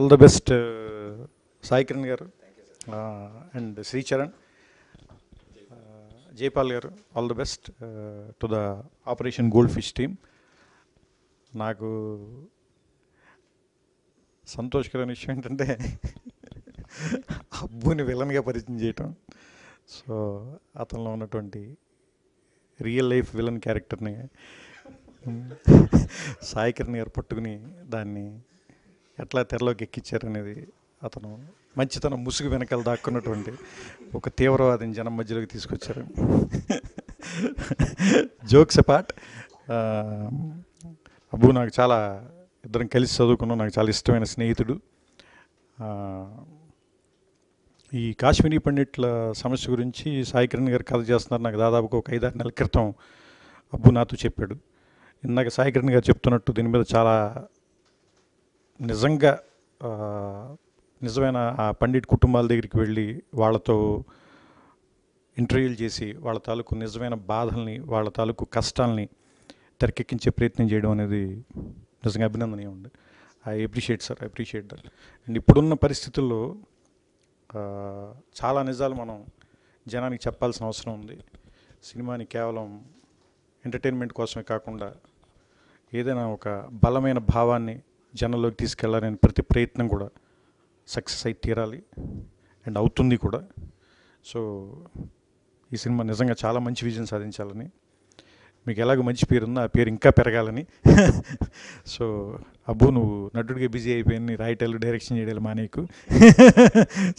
All the best Sai Kiran గారు and Sricharan, Jaipal గారు, all the best to the operation gold fish team. నాకు సంతోషకరమైన విషయం ఏంటంటే అబ్బుని విలన్గా పరిచయం చేయటం. సో అతనిలో ఉన్నటువంటి రియల్ లైఫ్ విలన్ క్యారెక్టర్ని సాయి కిరణ్ గారు పట్టుకుని దాన్ని ఎట్లా తెరలోకి ఎక్కించారనేది, అతను మంచితనం ముసుగు వెనకాల దాక్కున్నటువంటి ఒక తీవ్రవాదిని జనం మధ్యలోకి తీసుకొచ్చారు. జోక్స్ అపార్ట్, అబ్బు నాకు చాలా, ఇద్దరం కలిసి చదువుకున్నాం, నాకు చాలా ఇష్టమైన స్నేహితుడు. ఈ కాశ్మీరీ పండిట్ల సమస్య గురించి సాయి కిరణ్ గారు కథ చేస్తున్నారు. నాకు దాదాపుగా ఒక 5-6 నెలల క్రితం అబ్బు నాతో చెప్పాడు. ఇందాక సాయి కిరణ్ గారు చెప్తున్నట్టు దీని మీద చాలా నిజంగా నిజమైన ఆ పండిట్ కుటుంబాల దగ్గరికి వెళ్ళి వాళ్ళతో ఇంటర్వ్యూలు చేసి వాళ్ళ తాలూకు నిజమైన బాధల్ని, వాళ్ళ తాలూకు కష్టాలని తెరకెక్కించే ప్రయత్నం చేయడం అనేది నిజంగా అభినందనీయం ఉంది. I appreciate sir, I appreciate that. And ఇప్పుడున్న పరిస్థితుల్లో చాలా నిజాలు మనం జనానికి చెప్పాల్సిన అవసరం ఉంది. సినిమాని కేవలం ఎంటర్టైన్మెంట్ కోసమే కాకుండా ఏదైనా ఒక బలమైన భావాన్ని జనంలోకి తీసుకెళ్ళాలని ప్రతి ప్రయత్నం కూడా సక్సెస్ అయి తీరాలి అండ్ అవుతుంది కూడా. సో ఈ సినిమా నిజంగా చాలా మంచి విజయం సాధించాలని, మీకు ఎలాగో మంచి పేరు ఉందో ఆ పేరు ఇంకా పెరగాలని. సో అబ్బు నువ్వు నటుడిగా బిజీ అయిపోయింది, రాయటాలు డైరెక్షన్ చేయడాలు మానేకు.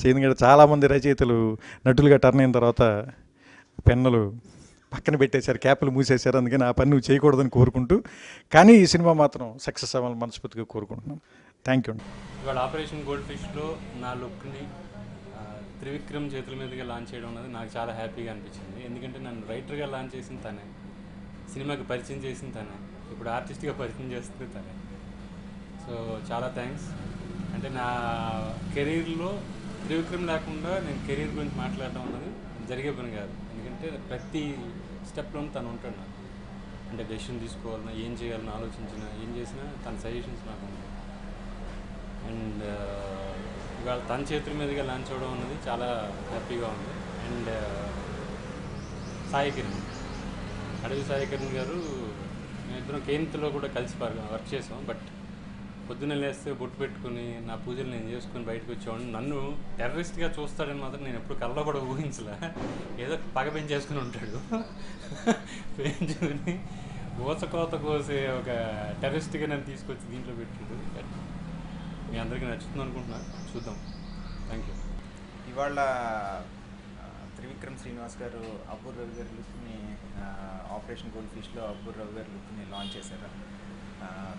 ఎందుకంటే చాలామంది రచయితలు నటులుగా టర్న్ అయిన తర్వాత పెన్నులు పక్కన పెట్టేశారు, క్యాప్లు మూసేశారు. అందుకని ఆ పని నువ్వు చేయకూడదని కోరుకుంటూ, కానీ ఈ సినిమా మాత్రం సక్సెస్ అవ్వాలని మనస్ఫూర్తిగా కోరుకుంటున్నాను. థ్యాంక్ యూ అండి. ఇవాళ ఆపరేషన్ గోల్డ్ ఫిష్లో నా లుక్ని త్రివిక్రమ్ చేతుల మీదుగా లాంచ్ చేయడం అనేది నాకు చాలా హ్యాపీగా అనిపించింది. ఎందుకంటే నన్ను రైటర్గా లాంచ్ చేసిన తనే, సినిమాకి పరిచయం చేసిన తనే, ఇప్పుడు ఆర్టిస్ట్గా పరిచయం చేస్తుంది తనే. సో చాలా థ్యాంక్స్. అంటే నా కెరీర్లో త్రివిక్రమ్ లేకుండా నేను కెరీర్ గురించి మాట్లాడడం అన్నది జరిగే పని కాదు. ఎందుకంటే ప్రతి స్టెప్లోనూ తను ఉంటాడు నాకు. అంటే డెసిషన్ తీసుకోవాలన్నా, ఏం చేయాలన్నా, ఆలోచించినా, ఏం చేసినా తన సజెషన్స్ నాకు ఉంటాయి. అండ్ ఇవాళ తన చేతుల మీదుగా లాంచ్ అవ్వడం అన్నది చాలా హ్యాపీగా ఉంది. అండ్ సాయి కిరణ్, అడవి సాయి కిరణ్ గారు, మేమిద్దరం కేంద్రలో కూడా కలిసి వర్క్ చేసాం. బట్ పొద్దున్న లేస్తే బొట్టు పెట్టుకుని నా పూజలు నేను చేసుకుని బయటకు వచ్చేవాడిని. నన్ను టెర్రరిస్ట్గా చూస్తాడని మాత్రం నేను ఎప్పుడు కళ్ళలో కూడా ఊహించలే. ఏదో పగ పెంచేసుకుని ఉంటాడు, పెంచుకుని ఊచకోత కోసే ఒక టెర్రరిస్ట్గా నన్ను తీసుకొచ్చి దీంట్లో పెట్టాడు. బట్ మీ అందరికీ నచ్చుతుంది అనుకుంటున్నాను, చూద్దాం. Thank you. ఇవాళ త్రివిక్రమ్ శ్రీనివాస్ గారు అబ్బూర్ రవి గారి లుక్ని ఆపరేషన్ గోల్డ్ ఫిష్లో అబ్బూర్ రవి గారి లుక్ని లాంచ్ చేశారు.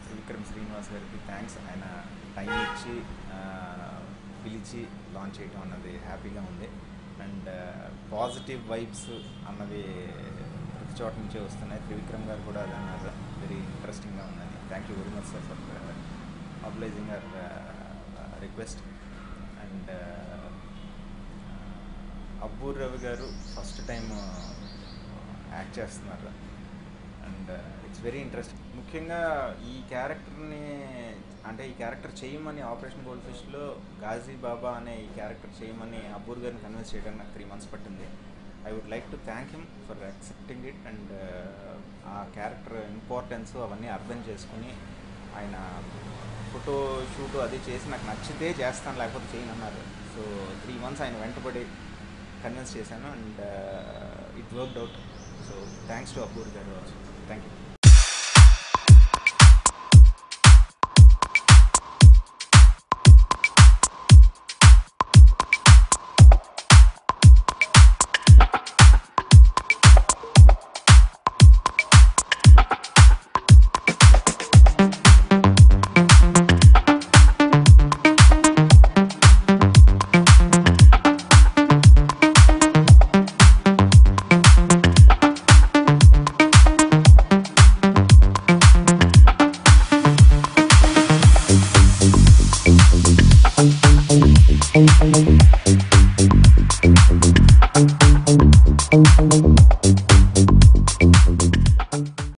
త్రివిక్రమ్ శ్రీనివాస్ గారికి థ్యాంక్స్. ఆయన టైం ఇచ్చి పిలిచి లాంచ్ చేయడం అన్నది హ్యాపీగా ఉంది. అండ్ పాజిటివ్ వైబ్స్ అన్నవి ప్రతి చోట నుంచే వస్తున్నాయి. త్రివిక్రమ్ గారు కూడా అది అన్నారు, వెరీ ఇంట్రెస్టింగ్గా ఉన్నది. Thank you very much sir for obliging our request. And Abburi Ravi గారు ఫస్ట్ టైం యాక్ట్ చేస్తున్నారు. And it's very interesting. ముఖ్యంగా ఈ క్యారెక్టర్ని, అంటే ఈ క్యారెక్టర్ చేయమని ఆపరేషన్ గోల్డ్ ఫిష్లో గాజీ బాబా అనే ఈ క్యారెక్టర్ చేయమని అబ్బూర్ గారిని కన్విన్స్ చేయడానికి నాకు 3 months పట్టింది. I would like to thank him for accepting it. And ఆ క్యారెక్టర్ ఇంపార్టెన్స్ అవన్నీ అర్థం చేసుకుని ఆయన ఫోటో షూట్ అది చేసి నాకు నచ్చితే చేస్తాను, లేకపోతే చేయను అన్నారు. సో 3 months ఆయన వెంటబడి కన్విన్స్ చేశాను. And it worked out. So thanks to Abbur garu. Thank you.